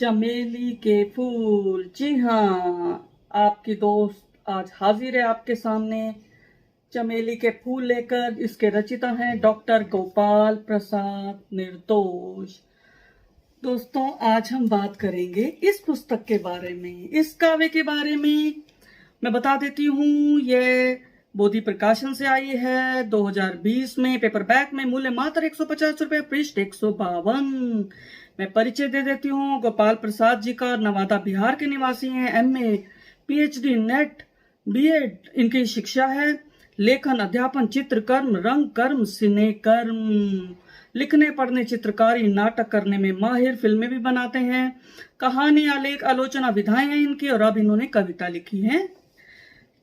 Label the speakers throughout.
Speaker 1: चमेली के फूल। जी हाँ, आपकी दोस्त आज हाजिर है आपके सामने चमेली के फूल लेकर। इसके रचिता हैं डॉक्टर गोपाल प्रसाद निर्दोष। दोस्तों, आज हम बात करेंगे इस पुस्तक के बारे में, इस काव्य के बारे में। मैं बता देती हूँ, ये बोधि प्रकाशन से आई है 2020 में, पेपरबैक में, मूल्य मात्र 150 रुपये, पृष्ठ 152। मैं परिचय दे देती हूँ गोपाल प्रसाद जी का। नवादा बिहार के निवासी हैं। MA, PhD, नेट, BEd इनकी शिक्षा है। लेखन, अध्यापन, चित्रकर्म, रंग कर्म, सिने कर्म, लिखने पढ़ने, चित्रकारी, नाटक करने में माहिर, फिल्में भी बनाते हैं। कहानी, आलेख, आलोचना विधाएं हैं इनकी। और अब इन्होंने कविता लिखी है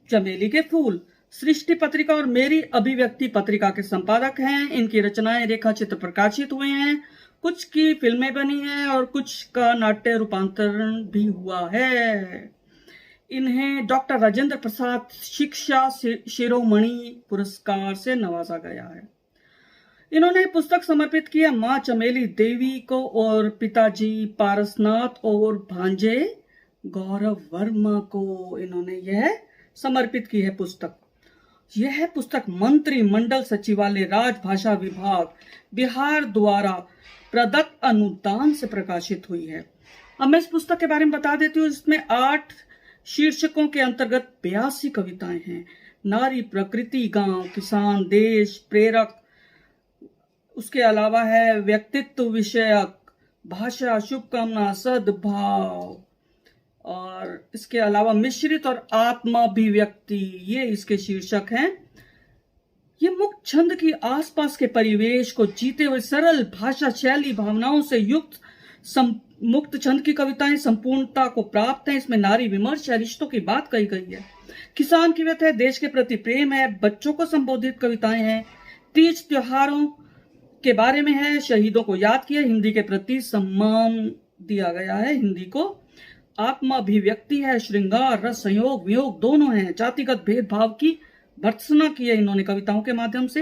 Speaker 1: चमेली के फूल। सृष्टि पत्रिका और मेरी अभिव्यक्ति पत्रिका के संपादक हैं। इनकी रचनाएं रेखा चित्र प्रकाशित हुए हैं। कुछ की फिल्में बनी हैं और कुछ का नाट्य रूपांतरण भी हुआ है। इन्हें डॉक्टर राजेंद्र प्रसाद शिक्षा शिरोमणि पुरस्कार से नवाजा गया है। इन्होंने पुस्तक समर्पित किया मां चमेली देवी को और पिताजी पारसनाथ और भांजे गौरव वर्मा को। इन्होंने यह समर्पित की है पुस्तक। यह पुस्तक मंत्रिमंडल सचिवालय राजभाषा विभाग बिहार द्वारा प्रदत्त अनुदान से प्रकाशित हुई है। अब मैं इस पुस्तक के बारे में बता देती हूँ। इसमें 8 शीर्षकों के अंतर्गत 82 कविताएं हैं। नारी, प्रकृति, गांव, किसान, देश, प्रेरक, उसके अलावा है व्यक्तित्व विषयक, भाषा, शुभकामना, सद्भाव, और इसके अलावा मिश्रित और आत्माभिव्यक्ति, ये इसके शीर्षक हैं। ये मुक्त छंद की आसपास के परिवेश को जीते हुए सरल भाषा शैली भावनाओं से युक्त मुक्त छंद की कविताएं संपूर्णता को प्राप्त हैं। इसमें नारी विमर्श है, रिश्तों की बात कही गई है, किसान की व्यथा है, देश के प्रति प्रेम है, बच्चों को संबोधित कविताएं हैं, तीज त्योहारों के बारे में है, शहीदों को याद किया, हिंदी के प्रति सम्मान दिया गया है, हिंदी को, आत्माभिव्यक्ति है, श्रृंगार, रस, संयोग, वियोग दोनों हैं, जातिगत भेदभाव की भर्त्सना की है इन्होंने कविताओं के माध्यम से।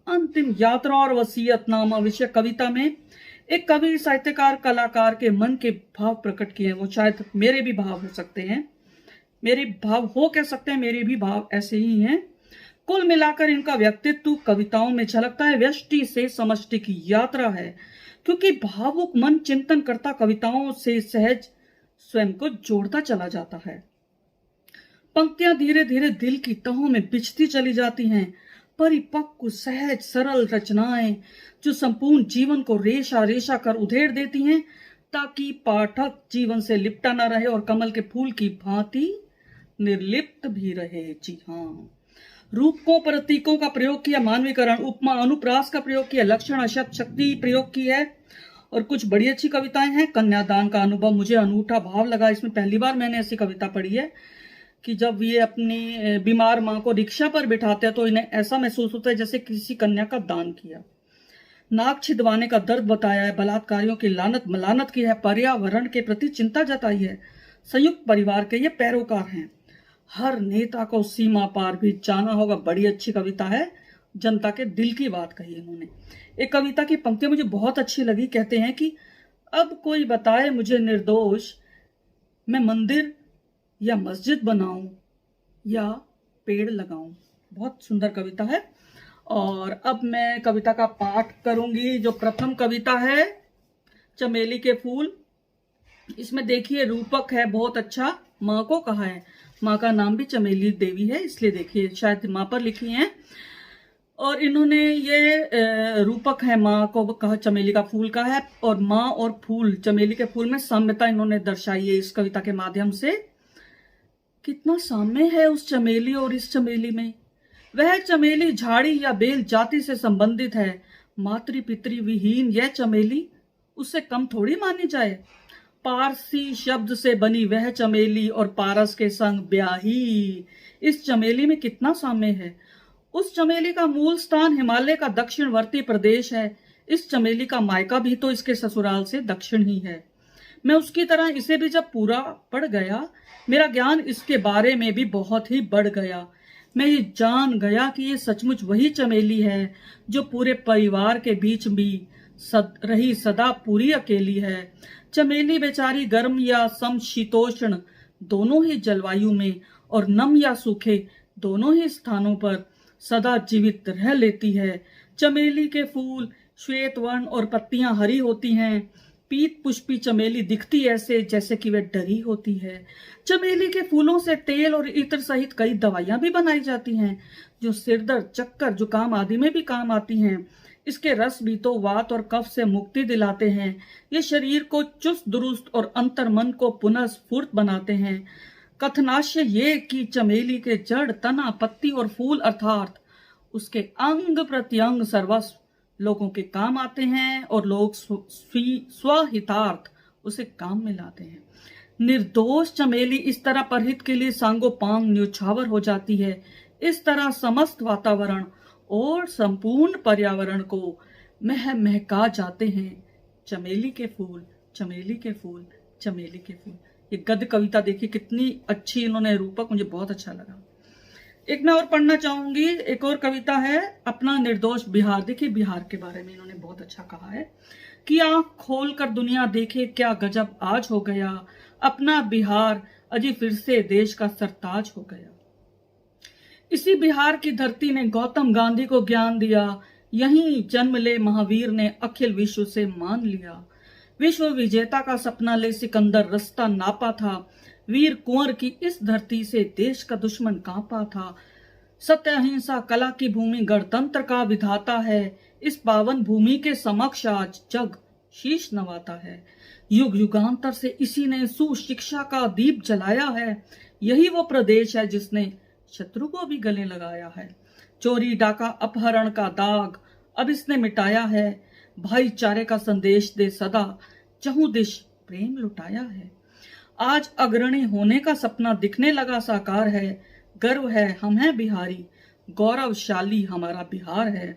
Speaker 1: अंतिम यात्रा और वसीयतनामा विषय कविता में एक कवि, साहित्यकार, कलाकार के मन के भाव प्रकट किए हैं। वो शायद मेरे भी भाव हो सकते हैं, मेरे भाव हो कह सकते हैं, मेरे भी भाव ऐसे ही हैं। कुल मिलाकर इनका व्यक्तित्व कविताओं में झलकता है। व्यष्टि से समष्टि की यात्रा है, क्योंकि भावुक मन चिंतन करता कविताओं से सहज स्वयं को जोड़ता चला जाता है। पंक्तियां धीरे धीरे दिल की तहों में बिछती चली जाती हैं। परिपक्व, सहज, सरल रचनाएं जो संपूर्ण जीवन को रेशा रेशा कर उधेड़ देती हैं, ताकि पाठक जीवन से लिपटा न रहे और कमल के फूल की भांति निर्लिप्त भी रहे। जी हाँ, रूपकों, प्रतीकों का प्रयोग किया, मानवीकरण, उपमा, अनुप्रास का प्रयोग किया, लक्षण, अशब्द, शक्ति प्रयोग की है, और कुछ बड़ी अच्छी कविताएं हैं। कन्यादान का अनुभव मुझे अनूठा भाव लगा। इसमें पहली बार मैंने ऐसी कविता पढ़ी है कि जब ये अपनी बीमार माँ को रिक्शा पर बिठाते हैं तो इन्हें ऐसा महसूस होता है जैसे किसी कन्या का दान किया। नाक छिदवाने का दर्द बताया है, बलात्कारियों की लानत मलानत की है, पर्यावरण के प्रति चिंता जताई है। संयुक्त परिवार के ये पैरोकार हैं। हर नेता को सीमा पार भी जाना होगा, बड़ी अच्छी कविता है, जनता के दिल की बात कही इन्होंने। एक कविता की पंक्ति मुझे बहुत अच्छी लगी। कहते हैं कि अब कोई बताए मुझे निर्दोष, मैं मंदिर या मस्जिद बनाऊं या पेड़ लगाऊं। बहुत सुंदर कविता है। और अब मैं कविता का पाठ करूंगी। जो प्रथम कविता है चमेली के फूल, इसमें देखिए रूपक है बहुत अच्छा, माँ को कहा है, माँ का नाम भी चमेली देवी है, इसलिए देखिए शायद माँ पर लिखी है। और इन्होंने ये रूपक है, माँ को कहा, चमेली का फूल का है, और माँ और फूल, चमेली के फूल में साम्यता इन्होंने दर्शाई है इस कविता के माध्यम से। कितना साम्य है उस चमेली और इस चमेली में। वह चमेली झाड़ी या बेल जाति से संबंधित है, मातृ पितृ विहीन यह चमेली उससे कम थोड़ी मानी जाए। पारसी शब्द से बनी वह चमेली और पारस के संग ब्याही, इस चमेली में कितना साम्य है। उस चमेली का मूल स्थान हिमालय का दक्षिणवर्ती प्रदेश है। इस चमेली का मायका भी तो इसके ससुराल से दक्षिण ही है। मैं उसकी तरह इसे भी जब पूरा पढ़ गया, मेरा ज्ञान इसके बारे में भी बहुत ही बढ़ गया। मैं ये जान गया कि ये सचमुच वही चमेली है जो पूरे परिवार के बीच भी रही सदा पूरी अकेली है। चमेली बेचारी गर्म या समशीतोष्ण दोनों ही जलवायु में और नम या सूखे दोनों ही स्थानों पर सदा जीवित रह लेती है। चमेली के फूल श्वेत वर्ण और पत्तियां हरी होती हैं। पीत पुष्पी चमेली दिखती ऐसे जैसे कि वे डरी होती है। चमेली के फूलों से तेल और इत्र सहित कई दवाइयां भी बनाई जाती हैं, जो सिरदर्द, चक्कर, जुकाम आदि में भी काम आती हैं। इसके रस भी तो वात और कफ से मुक्ति दिलाते हैं। ये शरीर को चुस्त दुरुस्त और अंतर मन को पुनः स्फूर्त बनाते हैं। कथनाश्य ये कि चमेली के जड़, तना, पत्ती और फूल अर्थात उसके अंग प्रत्यंग सर्वस्व लोगों के काम आते हैं और लोग स्वहितार्थ उसे काम में लाते हैं। निर्दोष चमेली इस तरह परहित के लिए सांगोपांग न्योछावर हो जाती है। इस तरह समस्त वातावरण और संपूर्ण पर्यावरण को महका जाते हैं चमेली के फूल, चमेली के फूल, चमेली के फूल। ये गद्य कविता देखिए कितनी अच्छी इन्होंने रूपक, मुझे बहुत अच्छा लगा। एक मैं और पढ़ना चाहूंगी, एक और कविता है अपना निर्दोष बिहार। देखिए बिहार के बारे में इन्होंने बहुत अच्छा कहा है कि आंख खोल कर दुनिया देखे क्या गजब आज हो गया, अपना बिहार अजी फिर से देश का सरताज हो गया। इसी बिहार की धरती ने गौतम गांधी को ज्ञान दिया, यहीं जन्म ले महावीर ने अखिल विश्व से मान लिया। विश्व विजेता का सपना ले सिकंदर रास्ता नापा था, वीर कुंवर की इस धरती से देश का दुश्मन कांपा था। सत्य अहिंसा कला की भूमि गणतंत्र का विधाता है, इस पावन भूमि के समक्ष आज जग शीश नवाता है। युग युगांतर से इसी ने सुशिक्षा का दीप जलाया है, यही वो प्रदेश है जिसने शत्रु को भी गले लगाया है। चोरी डाका अपहरण का दाग अब इसने मिटाया है, भाईचारे का संदेश दे सदा चहुं दिश प्रेम लुटाया है। आज अग्रणी होने का सपना दिखने लगा साकार है, गर्व है हम हैं बिहारी, गौरवशाली हमारा बिहार है।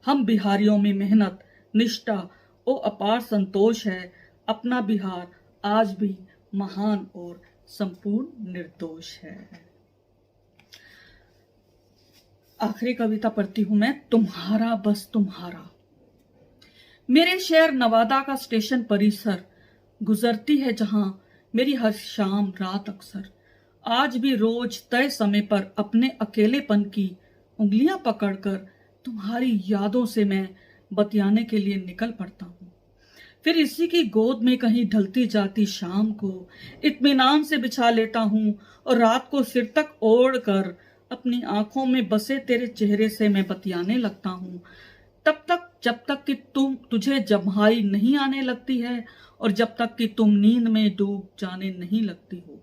Speaker 1: हम बिहारियों में मेहनत, निष्ठा और अपार संतोष है, अपना बिहार आज भी महान और संपूर्ण निर्दोष है। आखिरी कविता पढ़ती हूं मैं, तुम्हारा बस तुम्हारा। मेरे शहर नवादा का स्टेशन परिसर गुजरती है जहां मेरी हर शाम रात अक्सर। आज भी रोज तय समय पर अपने अकेलेपन की उंगलियां पकड़कर तुम्हारी यादों से मैं बतियाने के लिए निकल पड़ता हूँ। फिर इसी की गोद में कहीं ढलती जाती शाम को इत्मीनान से बिछा लेता हूँ और रात को सिर तक ओढ़ कर अपनी आंखों में बसे तेरे चेहरे से मैं बतियाने लगता हूँ। तब तक जब तक कि तुझे जम्हाई नहीं आने लगती है और जब तक कि तुम नींद में डूब जाने नहीं लगती हो।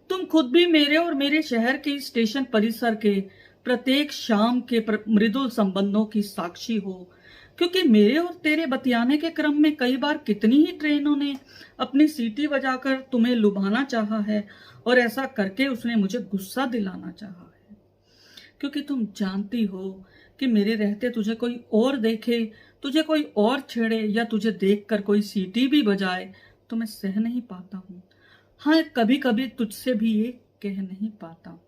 Speaker 1: तुम खुद भी मेरे और मेरे शहर के स्टेशन परिसर के प्रत्येक शाम के मृदुल संबंधों की साक्षी हो, क्योंकि मेरे और तेरे बतियाने के क्रम में कई बार कितनी ही ट्रेनों ने अपनी सीटी बजाकर तुम्हें लुभाना चाहा है और ऐसा करके उसने मुझे गुस्सा दिलाना चाहा है। क्योंकि तुम जानती हो कि मेरे रहते तुझे कोई और देखे, तुझे कोई और छेड़े या तुझे देखकर कोई सीटी भी बजाए तो मैं सह नहीं पाता हूँ। हाँ, कभी कभी तुझसे भी ये कह नहीं पाता हूँ।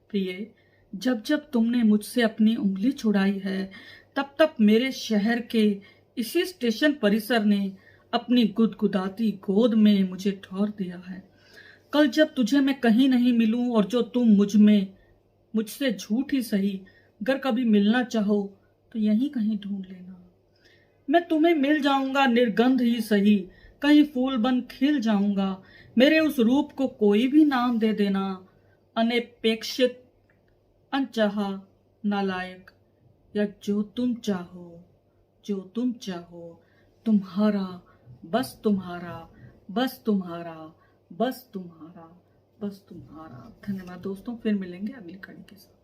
Speaker 1: प्रिय, जब जब तुमने मुझसे अपनी उंगली छुड़ाई है तब तब मेरे शहर के इसी स्टेशन परिसर ने अपनी गुदगुदाती गोद में मुझे ठौर दिया है। कल जब तुझे मैं कहीं नहीं मिलूं और जो तुम मुझसे झूठ ही सही अगर कभी मिलना चाहो तो यहीं कहीं ढूंढ लेना। मैं तुम्हें मिल जाऊंगा निर्गंध ही सही, कहीं फूल बन खिल जाऊंगा। मेरे उस रूप को कोई भी नाम दे देना, अनपेक्षित, अनचाहा, नालायक या जो तुम चाहो, जो तुम चाहो। तुम्हारा बस तुम्हारा, बस तुम्हारा, बस तुम्हारा, बस तुम्हारा। धन्यवाद दोस्तों, फिर मिलेंगे अगली कड़ी के साथ।